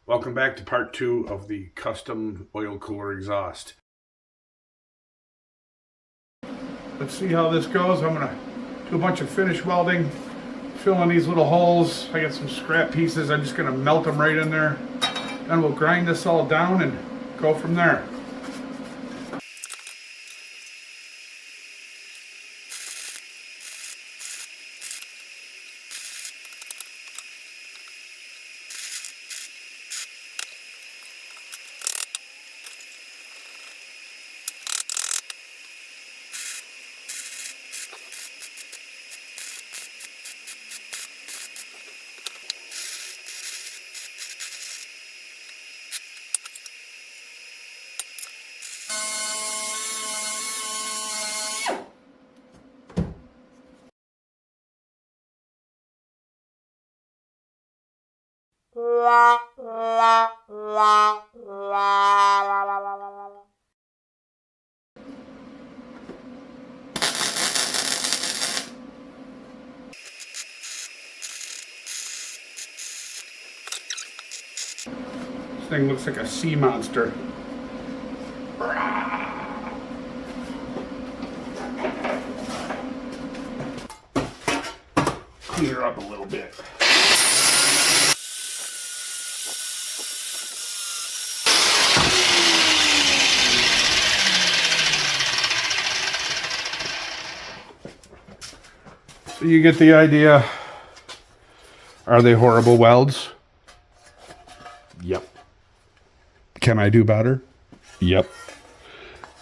Welcome back to part 2 of the custom oil cooler exhaust. Let's see how this goes. I'm going to do a bunch of finish welding, fill in these little holes. I got some scrap pieces. I'm just going to melt them right in there. Then we'll grind this all down and go from there. This thing looks like a sea monster. Clean her up a little bit. So you get the idea. Are they horrible welds? Yep. Can I do better? Yep.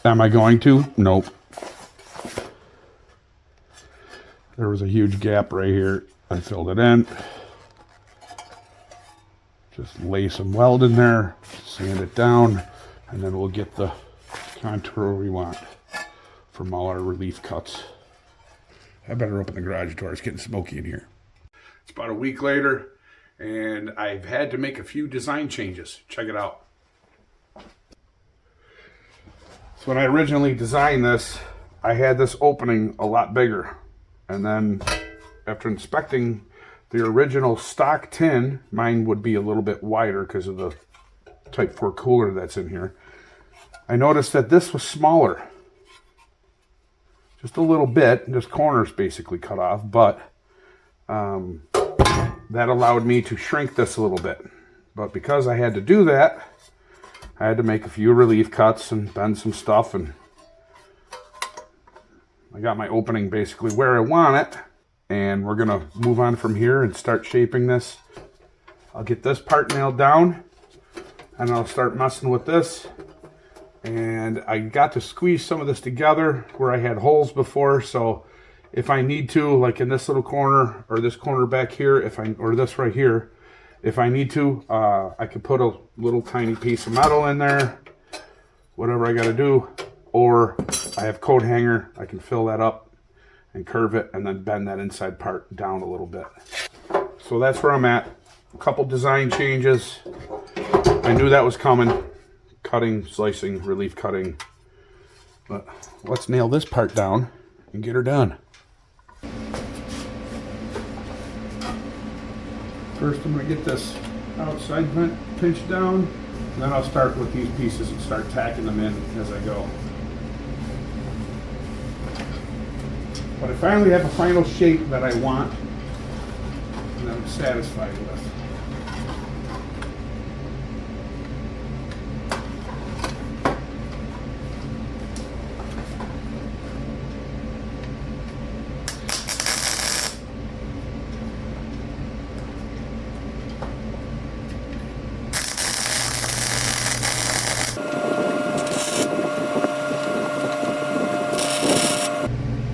Am I going to? Nope. There was a huge gap right here. I filled it in. Just lay some weld in there, sand it down, and then we'll get the contour we want from all our relief cuts. I better open the garage door. It's getting smoky in here. It's about a week later, and I've had to make a few design changes. Check it out. So when I originally designed this, I had this opening a lot bigger. And then after inspecting the original stock tin, mine would be a little bit wider because of the Type 4 cooler that's in here. I noticed that this was smaller. Just a little bit, just corners basically cut off, but that allowed me to shrink this a little bit. But because I had to do that, I had to make a few relief cuts and bend some stuff, and I got my opening basically where I want it, and we're gonna move on from here and start shaping this. I'll get this part nailed down, and I'll start messing with this. And I got to squeeze some of this together where I had holes before, so if I need to, like in this little corner or this corner back here, or this right here, if I need to, I can put a little tiny piece of metal in there, whatever I got to do. Or I have coat hanger, I can fill that up and curve it and then bend that inside part down a little bit. So that's where I'm at. A couple design changes. I knew that was coming. Cutting, slicing, relief cutting. But let's nail this part down and get her done. First I'm going to get this outside vent pinched down, and then I'll start with these pieces and start tacking them in as I go. But I finally have a final shape that I want and that I'm satisfied with.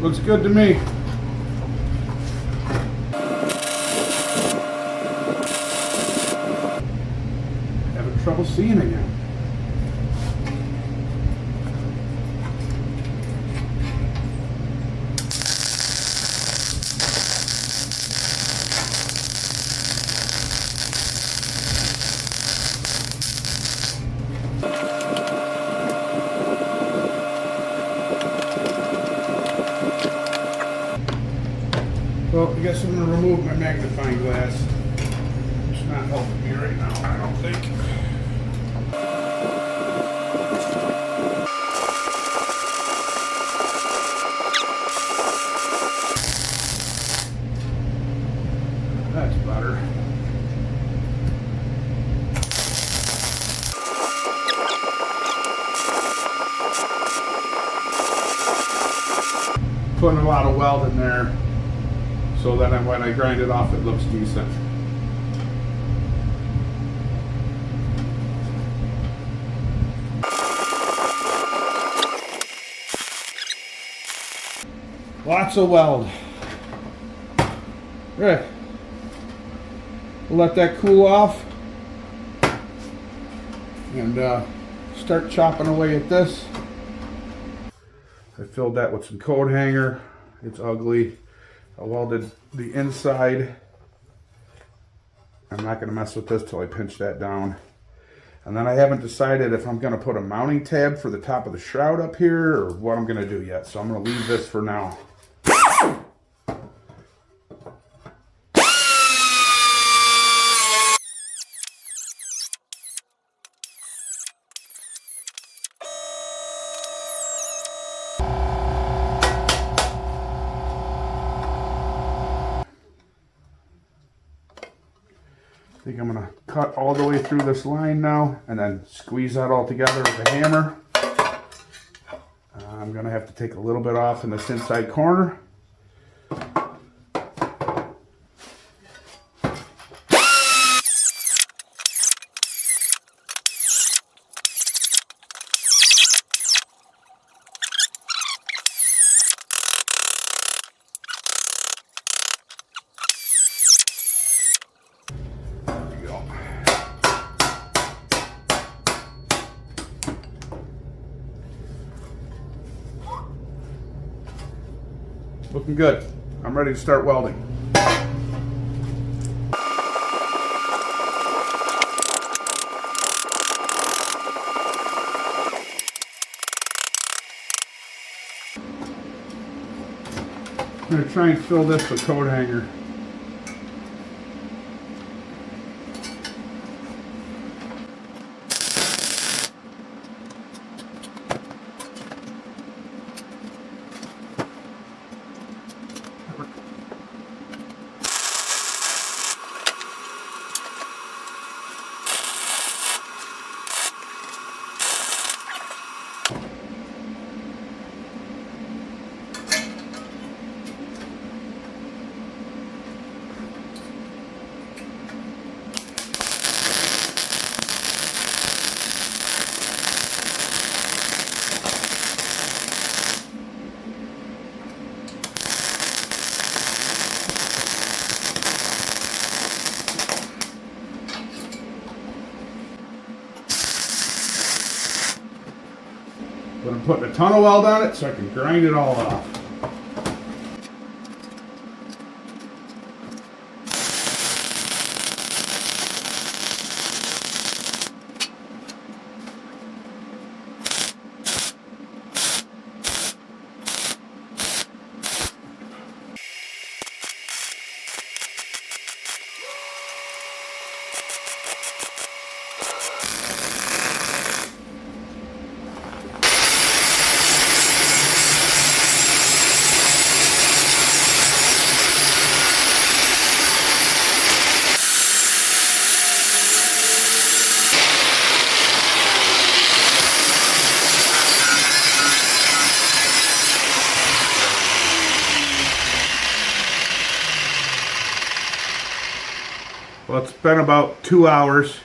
Looks good to me. Having trouble seeing again. Well, I guess I'm going to remove my magnifying glass. It's not helping me right now, I don't think. putting a lot of weld in there so that when I grind it off, it looks decent. Lots of weld. Right. We'll let that cool off and start chopping away at this. I filled that with some coat hanger. It's ugly. I welded the inside. I'm not going to mess with this till I pinch that down. And then I haven't decided if I'm going to put a mounting tab for the top of the shroud up here or what I'm going to do yet. So I'm going to leave this for now. I think I'm going to cut all the way through this line now and then squeeze that all together with a hammer. I'm going to have to take a little bit off in this inside corner. Looking good. I'm ready to start welding. I'm going to try and fill this with coat hanger. But I'm putting a ton of weld on it so I can grind it all off. Well, it's been about 2 hours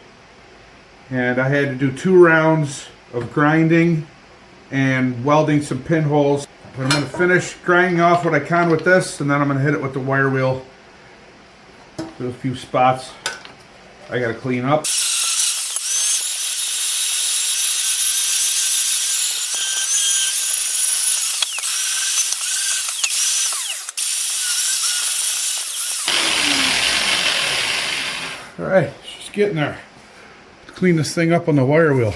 and I had to do 2 rounds of grinding and welding some pinholes. But I'm going to finish grinding off what I can with this and then I'm going to hit it with the wire wheel. There's a few spots I got to clean up. All right, just getting there. Let's clean this thing up on the wire wheel.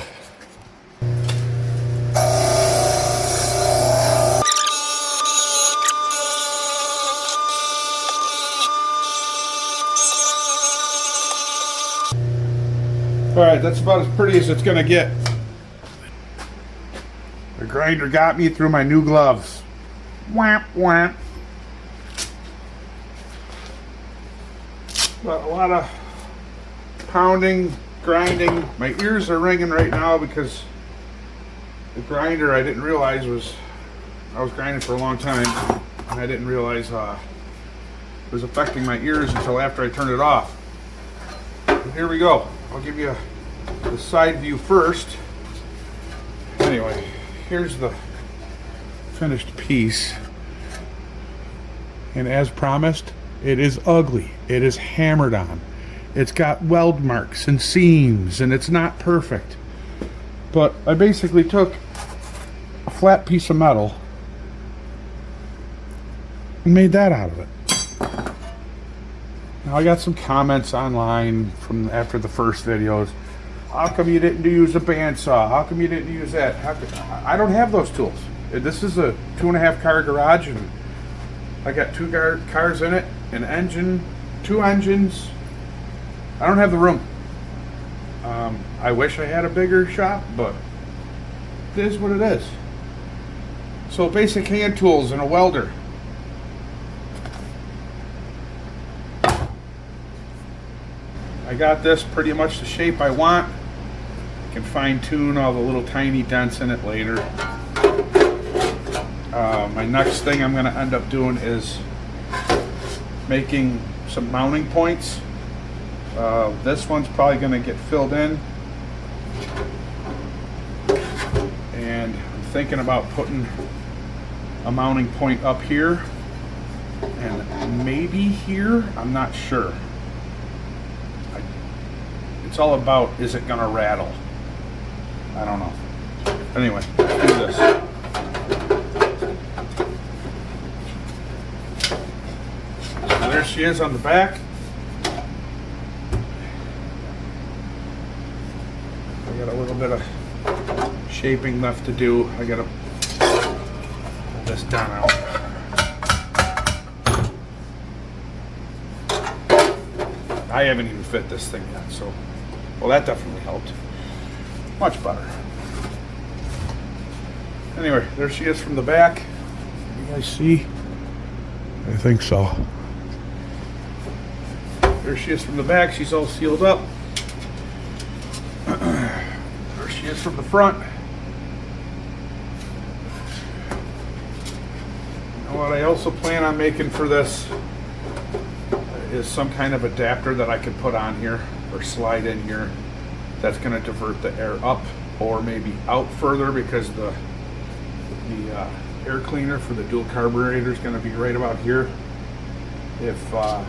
All right, that's about as pretty as it's gonna get. The grinder got me through my new gloves. Whamp, whamp. But a lot of pounding, grinding. My ears are ringing right now because the grinder I didn't realize I was grinding for a long time. and I didn't realize it was affecting my ears until after I turned it off. But here we go. I'll give you the side view first. Anyway, here's the finished piece. And as promised, it is ugly. It is hammered on. It's got weld marks and seams, and it's not perfect. But I basically took a flat piece of metal and made that out of it. Now I got some comments online from after the first videos. How come you didn't use a bandsaw? How come you didn't use that? I don't have those tools. This is a 2.5 car garage, and I got 2 cars in it, an engine, 2 engines. I don't have the room. I wish I had a bigger shop, but it is what it is. So basic hand tools and a welder. I got this pretty much the shape I want. I can fine tune all the little tiny dents in it later. My next thing I'm going to end up doing is making some mounting points. This one's probably going to get filled in, and I'm thinking about putting a mounting point up here and maybe here. I'm not sure. It's all about, is it going to rattle? I don't know. Anyway, let's do this. So there she is on the back. I got a little bit of shaping left to do. I got to pull this down out. I haven't even fit this thing yet, so well, that definitely helped. Much better. Anyway, there she is from the back. You guys see? I think so. There she is from the back. She's all sealed up. There she is from the front. And what I also plan on making for this is some kind of adapter that I can put on here or slide in here that's going to divert the air up or maybe out further, because the air cleaner for the dual carburetor is going to be right about here. If I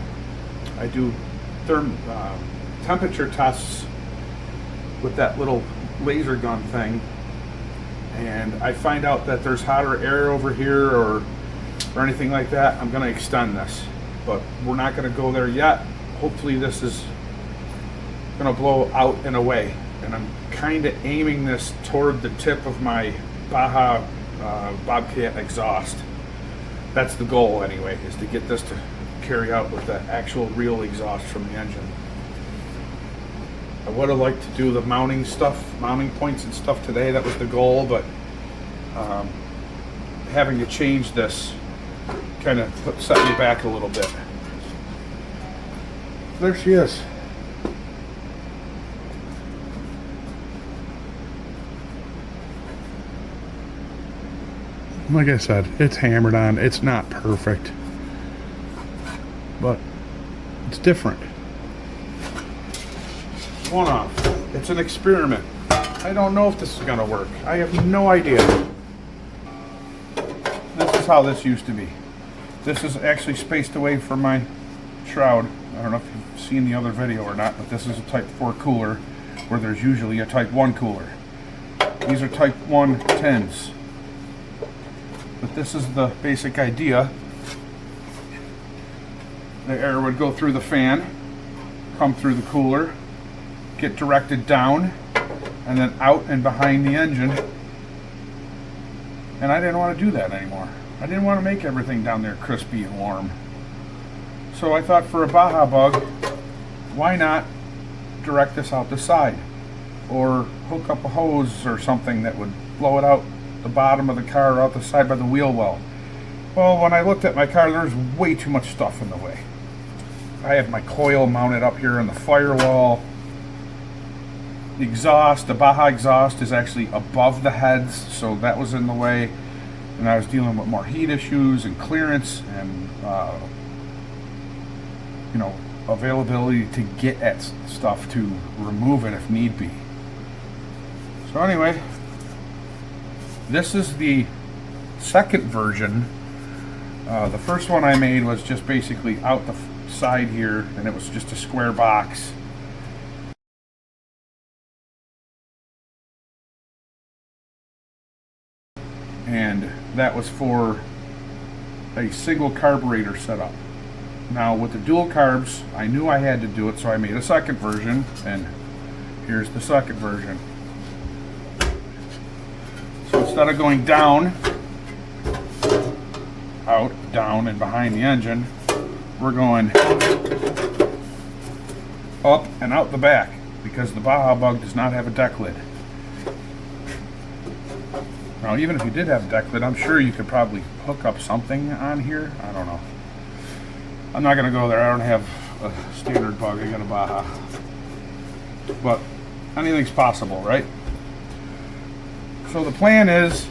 do temperature tests with that little laser gun thing and I find out that there's hotter air over here or anything like that, I'm going to extend this. But we're not going to go there yet. Hopefully this is going to blow out and away. And I'm kind of aiming this toward the tip of my Baja Bobcat exhaust. That's the goal anyway, is to get this to carry out with the actual real exhaust from the engine. I would have liked to do the mounting points and stuff today. That was the goal, but having to change this kind of set me back a little bit. There she is. Like I said, it's hammered on. It's not perfect, but it's different. One off. It's an experiment. I don't know if this is going to work. I have no idea. This is how this used to be. This is actually spaced away from my shroud. I don't know if you've seen the other video or not, but this is a Type 4 cooler where there's usually a Type 1 cooler. These are Type 1 tins. But this is the basic idea. The air would go through the fan, come through the cooler, get directed down, and then out and behind the engine. And I didn't want to do that anymore. I didn't want to make everything down there crispy and warm. So I thought, for a Baja Bug, why not direct this out the side? Or hook up a hose or something that would blow it out the bottom of the car, out the side by the wheel well. Well, when I looked at my car, there's way too much stuff in the way. I have my coil mounted up here in the firewall. The exhaust, the Baja exhaust, is actually above the heads, so that was in the way. and I was dealing with more heat issues and clearance and you know, availability to get at stuff to remove it if need be. So anyway, this is the second version. The first one I made was just basically out the side here, and it was just a square box. And that was for a single carburetor setup. Now with the dual carbs, I knew I had to do it, so I made a second version, and here's the second version. So instead of going down, out, down, and behind the engine, we're going up and out the back, because the Baja Bug does not have a deck lid. Now even if you did have a deck lid, I'm sure you could probably hook up something on here. I don't know. I'm not going to go there. I don't have a standard bug. I got a Baja. But anything's possible, right? So the plan is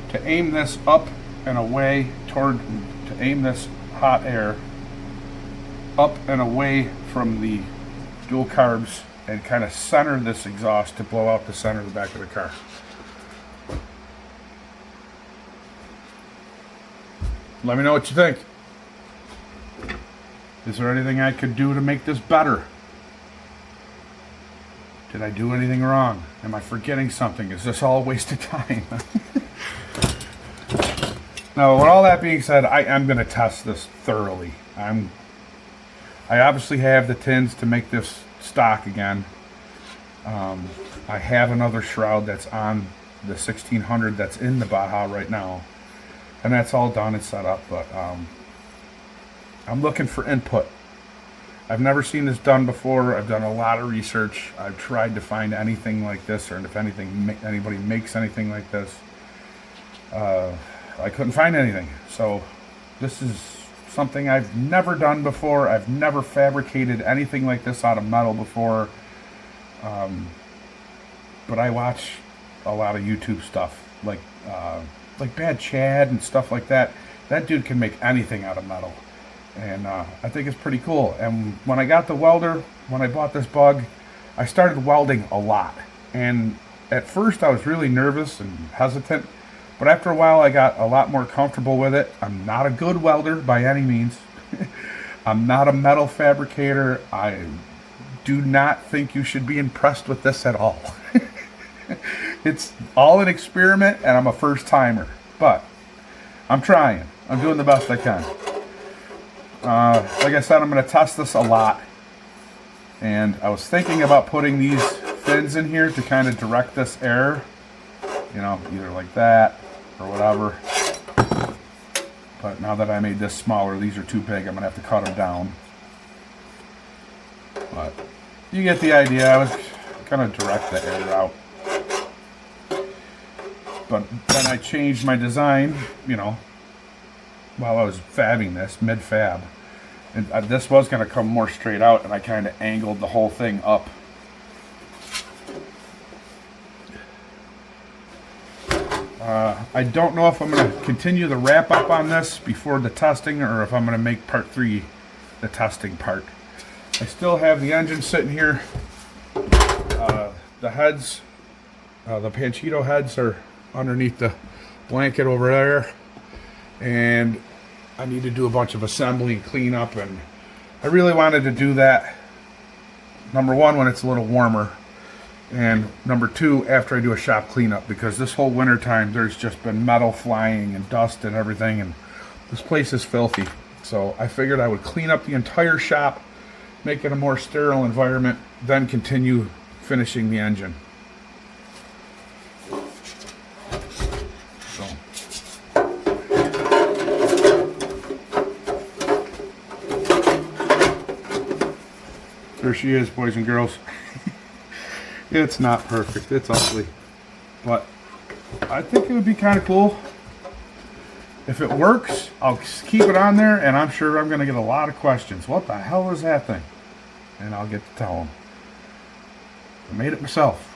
to aim this up and away to aim this hot air up and away from the dual carbs and kind of center this exhaust to blow out the center of the back of the car. Let me know what you think. Is there anything I could do to make this better? Did I do anything wrong? Am I forgetting something? Is this all a waste of time? Now, with all that being said, I am going to test this thoroughly. I obviously have the tins to make this stock again. I have another shroud that's on the 1600 that's in the Baja right now. And that's all done and set up, but I'm looking for input. I've never seen this done before. I've done a lot of research. I've tried to find anything like this, or if anything, anybody makes anything like this. I couldn't find anything. So this is something I've never done before. I've never fabricated anything like this out of metal before. But I watch a lot of YouTube stuff, like Bad Chad and stuff like that. That dude can make anything out of metal. And I think it's pretty cool. And when I got the welder, when I bought this bug, I started welding a lot. And at first I was really nervous and hesitant, but after a while I got a lot more comfortable with it. I'm not a good welder by any means. I'm not a metal fabricator. I do not think you should be impressed with this at all. It's all an experiment, and I'm a first timer, but I'm trying. I'm doing the best I can. Like I said, I'm going to test this a lot, and I was thinking about putting these fins in here to kind of direct this air, you know, either like that or whatever. But now that I made this smaller, these are too big. I'm going to have to cut them down. But you get the idea. I was going to direct the air out. But then I changed my design, you know, while I was fabbing this, mid-fab. And this was going to come more straight out, and I kind of angled the whole thing up. I don't know if I'm going to continue the wrap-up on this before the testing, or if I'm going to make part 3 the testing part. I still have the engine sitting here. The heads, the Panchito heads are underneath the blanket over there, and I need to do a bunch of assembly and cleanup, and I really wanted to do that, number one, when it's a little warmer, and number two, after I do a shop cleanup, because this whole winter time there's just been metal flying and dust and everything, and this place is filthy. So I figured I would clean up the entire shop, make it a more sterile environment, then continue finishing the engine. There she is, boys and girls. It's not perfect, it's ugly, but I think it would be kind of cool. If it works, I'll keep it on there, and I'm sure I'm going to get a lot of questions. What the hell is that thing? And I'll get to tell them. I made it myself.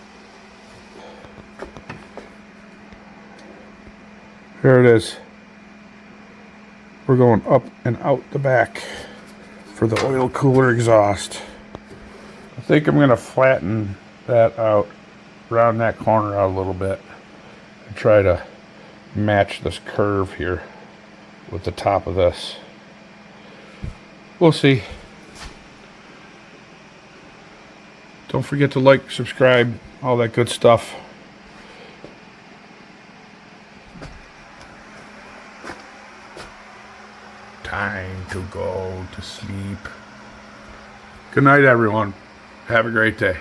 There it is. We're going up and out the back for the oil cooler exhaust. I think I'm going to flatten that out, round that corner out a little bit, and try to match this curve here with the top of this. We'll see. Don't forget to like, subscribe, all that good stuff. Time to go to sleep. Good night, everyone. Have a great day.